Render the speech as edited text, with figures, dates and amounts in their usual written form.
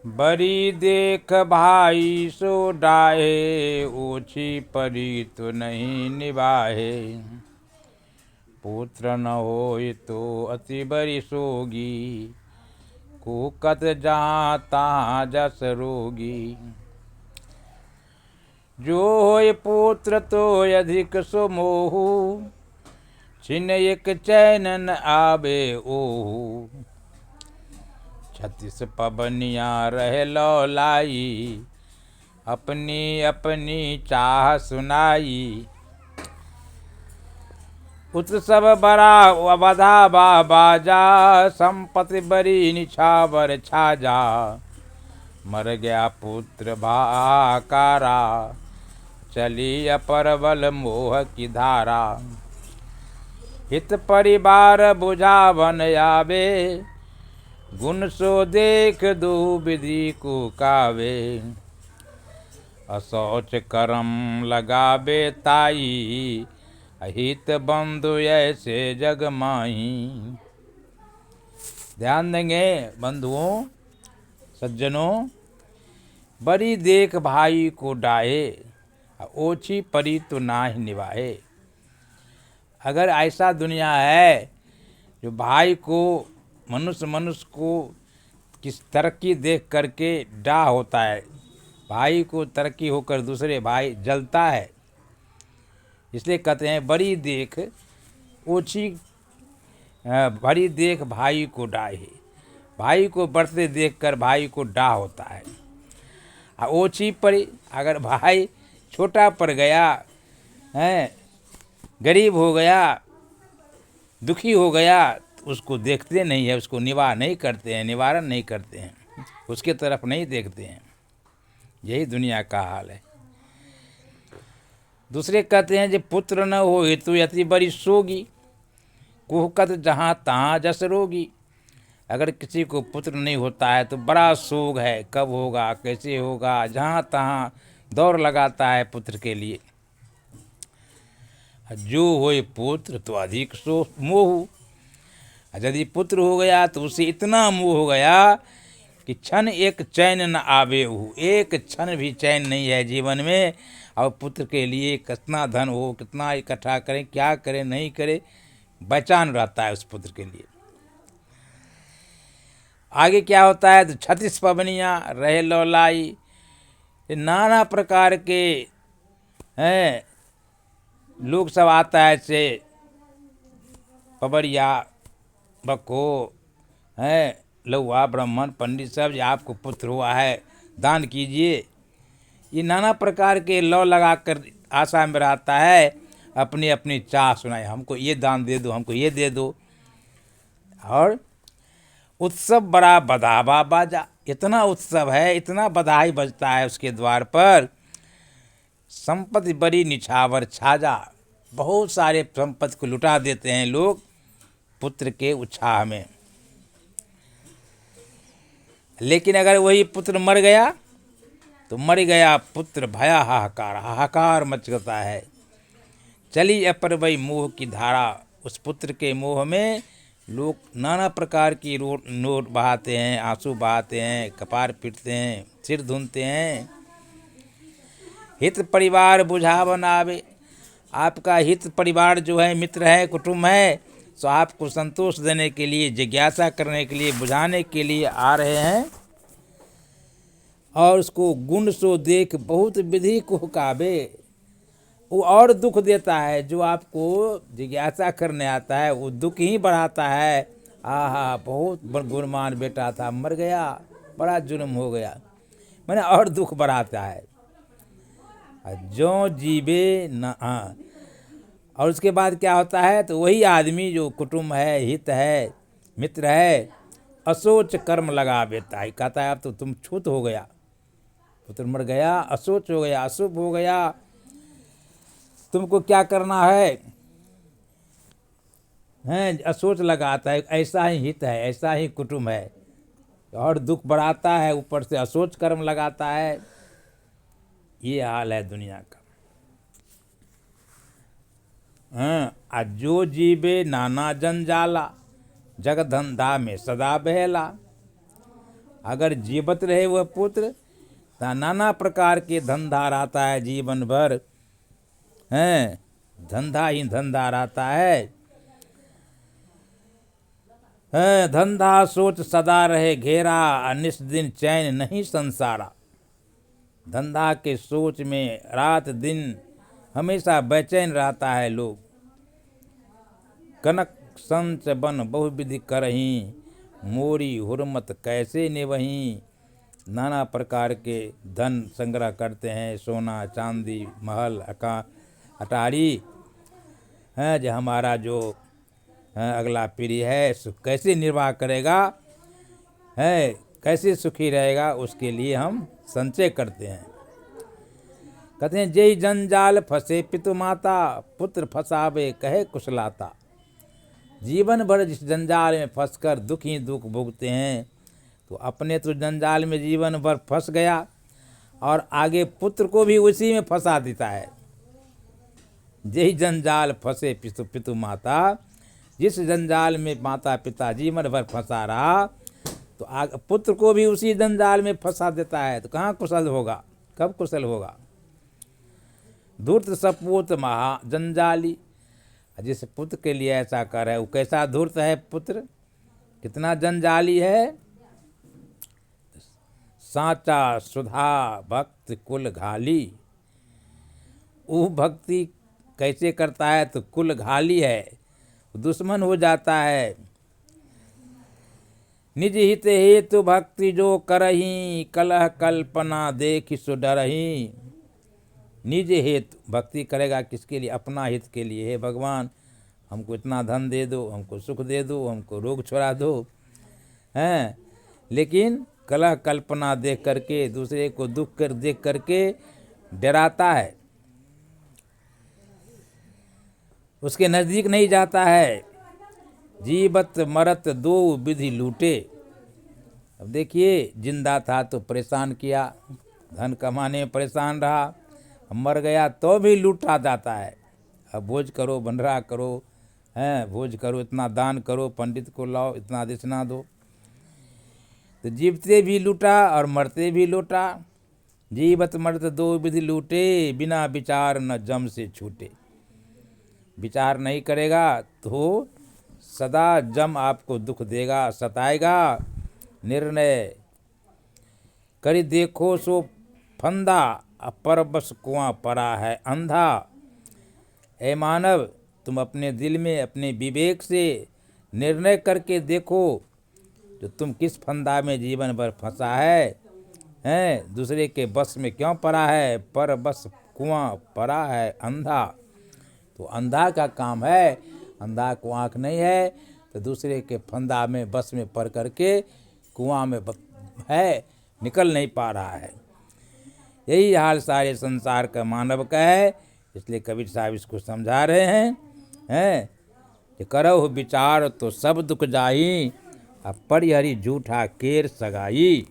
बड़ी देख भाई सो डाहे, ओछी परी तो नहीं निभाहे। पुत्र न होय तो अति बरी सोगी, कुकत जहाँ तहाँ जस रोगी। जो होय पुत्र तो अधिक सो मोहु, छिन एक चैन न आवे ओहु। 36 पबनिया रह लौलाई, अपनी अपनी चाह सुनाई। उत्सव बड़ा बधावा बाजा, संपत्ति बड़ी निछावर छाजा। मर गया पुत्र भाकारा, चली अपरबल मोह की धारा। हित परिवार बुझावन आवे, गुण सो देख दो विधि को कावे। असौच करम लगावे ताई, अहित बंधु ऐसे जग माही। ध्यान देंगे बंधुओं सज्जनों, बड़ी देख भाई को डाहे, ओछी परी तो नाहि निभाए। अगर ऐसा दुनिया है जो भाई को मनुष्य को किस तरक्की देख करके डा होता है, भाई को तरक्की होकर दूसरे भाई जलता है, इसलिए कहते हैं बड़ी देख ओछी बड़ी देख भाई को डाहे। भाई को बढ़ते देखकर भाई को डा होता है। ओछी पड़ी, अगर भाई छोटा पड़ गया है, गरीब हो गया, दुखी हो गया, तो उसको देखते नहीं है, उसको निवारण नहीं करते हैं, उसके तरफ नहीं देखते हैं। यही दुनिया का हाल है। दूसरे कहते हैं जो पुत्र न हो हेतु अति बड़ी सोगी, कुहकत जहाँ तहाँ जस रोगी। अगर किसी को पुत्र नहीं होता है तो बड़ा सोग है, कब होगा, कैसे होगा, जहाँ तहाँ दौड़ लगाता है पुत्र के लिए। जो होए पुत्र तो अधिक सो मोह, यदि पुत्र हो गया तो उसे इतना मोह हो गया कि क्षण एक चैन न आवे हु। एक क्षण भी चैन नहीं है जीवन में। और पुत्र के लिए कितना धन हो, कितना इकट्ठा करें, क्या करें नहीं करें, बेचैन रहता है उस पुत्र के लिए। आगे क्या होता है तो 36 पबनियाँ रहे लौलाई, नाना प्रकार के हैं लोग सब आता है से पबड़िया बको हैं लौआ ब्राह्मण पंडित सब, जो आपको पुत्र हुआ है दान कीजिए। ये नाना प्रकार के लौ लगाकर आशा में रहता है, अपनी अपनी चाह सुनाए, हमको ये दान दे दो, हमको ये दे दो। और उत्सव बड़ा बधावा बाजा, इतना उत्सव है, इतना बधाई बजता है उसके द्वार पर। संपत्ति बड़ी निछावर छाजा, बहुत सारे संपत्ति को लुटा देते हैं लोग पुत्र के उत्साह में। लेकिन अगर वही पुत्र मर गया तो मर गया पुत्र भया हाहाकार, हाहाकार मच जाता है। चली अपरवई मोह की धारा, उस पुत्र के मोह में लोग नाना प्रकार की नोट बहाते हैं, आंसू बहाते हैं, कपार पीटते हैं, सिर धुनते हैं। हित परिवार बुझावन आवे, आपका हित परिवार जो है, मित्र है, कुटुंब है, तो आपको संतोष देने के लिए, जिज्ञासा करने के लिए, बुझाने के लिए आ रहे हैं। और उसको गुण सो देख बहुत विधि को काबे, वो और दुख देता है। जो आपको जिज्ञासा करने आता है वो दुख ही बढ़ाता है। आहा बहुत गुणमान बेटा था, मर गया, बड़ा जुर्म हो गया, मैंने और दुख बढ़ाता है। जो जीवे न और उसके बाद क्या होता है तो वही आदमी जो कुटुंब है, हित है, मित्र है, असोच कर्म लगा बेता है। कहता है अब तो तुम छूत हो गया, पुत्र मर गया, असोच हो गया, अशुभ हो गया, तुमको क्या करना है, हैं असोच लगाता है। ऐसा ही हित है, ऐसा ही कुटुंब है, और दुख बढ़ाता है, ऊपर से असोच कर्म लगाता है। ये हाल है दुनिया का। जो जीवे नाना जंजाला, जग धंधा में सदा बहला। अगर जीवत रहे वह पुत्र तो नाना प्रकार के धंधा रहता है जीवन भर, हैं धंधा ही धंधा रहता है। धंधा सोच सदा रहे घेरा, अनिस दिन चैन नहीं संसारा। धंधा के सोच में रात दिन हमेशा बेचैन रहता है लोग। कनक संच बन बहुविधि करही, मोरी हुरमत कैसे निवही। नाना प्रकार के धन संग्रह करते हैं, सोना चांदी महल अटारी है। जो हमारा जो अगला पीढ़ी है कैसे निर्वाह करेगा, है कैसे सुखी रहेगा, उसके लिए हम संचय करते हैं। कहते हैं जय जंजाल फंसे पितु माता, पुत्र फंसावे कहे कुशलाता। जीवन भर जिस जंजाल में फंसकर दुख ही दुख भोगते हैं, तो अपने तो जंजाल में जीवन भर फंस गया और आगे पुत्र को भी उसी में फंसा देता है। जय जंजाल फंसे पितु माता, जिस जंजाल में माता पिता जीवन भर फंसा रहा, तो पुत्र को भी उसी जंजाल में फंसा देता है। तो कहाँ कुशल होगा, कब कुशल होगा। धूर्त सपूत महा जंजाली, जिस पुत्र के लिए ऐसा कर है वो कैसा धूर्त है पुत्र, कितना जंजाली है। साचा सुधा भक्त कुल घाली, वो भक्ति कैसे करता है तो कुल घाली है, दुश्मन हो जाता है। निज हित हेतु भक्ति जो करही, कलह कल्पना देख सो डरही। निज हेतु भक्ति करेगा किसके लिए, अपना हित के लिए। हे भगवान हमको इतना धन दे दो, हमको सुख दे दो, हमको रोग छुड़ा दो, हैं। लेकिन कलह कल्पना देख करके, दूसरे को दुख कर देख करके डराता है, उसके नज़दीक नहीं जाता है। जीवत मरत दो विधि लूटे। अब देखिए जिंदा था तो परेशान किया, धन कमाने में परेशान रहा, मर गया तो भी लूटा जाता है। अब भोज करो, भंडारा करो, हैं भोज करो, इतना दान करो, पंडित को लाओ, इतना दक्षिणा दो। तो जीवते भी लूटा और मरते भी लूटा। जीवत मरत दो विधि लूटे, बिना विचार न जम से छूटे। विचार नहीं करेगा तो सदा जम आपको दुख देगा, सताएगा। निर्णय करी देखो सो फंदा, अपर बस कुआं पड़ा है अंधा। ए मानव तुम अपने दिल में अपने विवेक से निर्णय करके देखो, जो तुम किस फंदा में जीवन भर फंसा है, हैं दूसरे के बस में क्यों पड़ा है। पर बस कुआं पड़ा है अंधा, तो अंधा का काम है, अंधा को आँख नहीं है, तो दूसरे के फंदा में बस में पड़ करके कुआं में है, निकल नहीं पा रहा है। यही हाल सारे संसार का मानव का है। इसलिए कबीर साहब इसको समझा रहे हैं कि करहु विचार तो सब दुख जाई, अब परिहरि झूठा केर सगाई।